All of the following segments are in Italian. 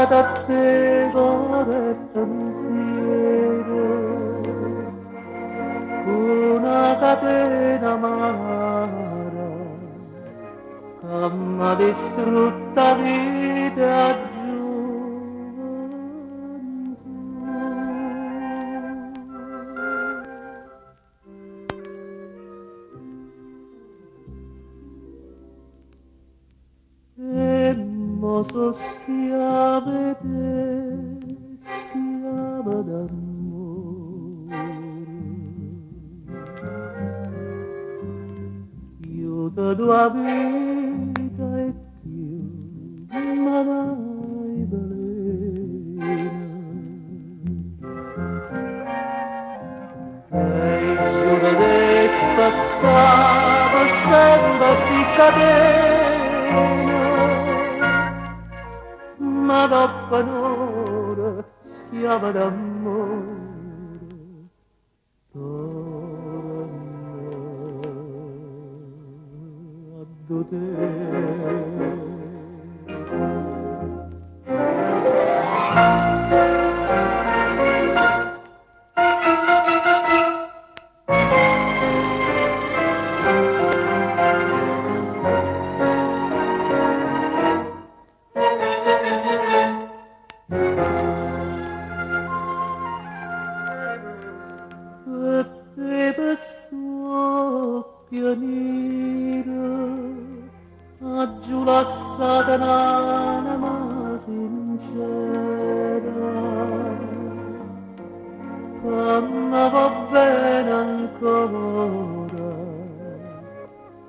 da te cuore e pensiero, una catena amara che m'ha distrutta vita gioventù. E mo so schiave te, schiava d'amore. Io ti do la vita e più, ma dai veleno. E giuro di spazzare sempre sti catene, ma dopo un'ora schiava d'amore torna a te. Giù la satana ma sincera, ma va bene ancora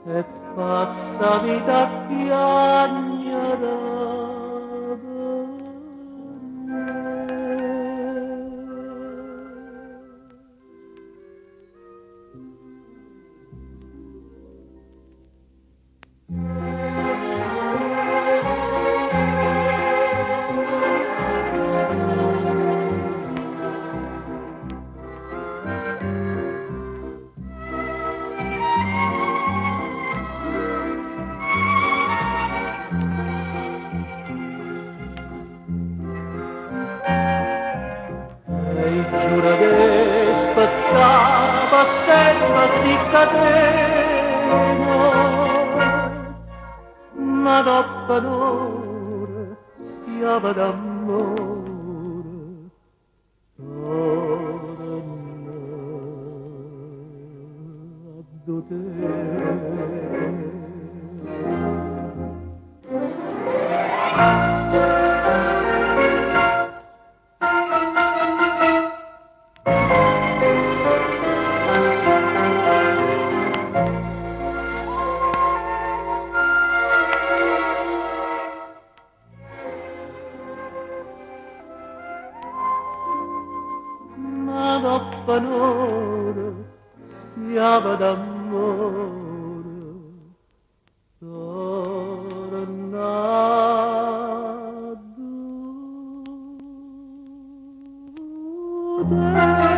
e passa vita a piagnere. Giura che spazzava sempre sti catene, ma dopo un'ora schiava d'amore torna a te. Dopo un'ora schiava d'amore torna a te.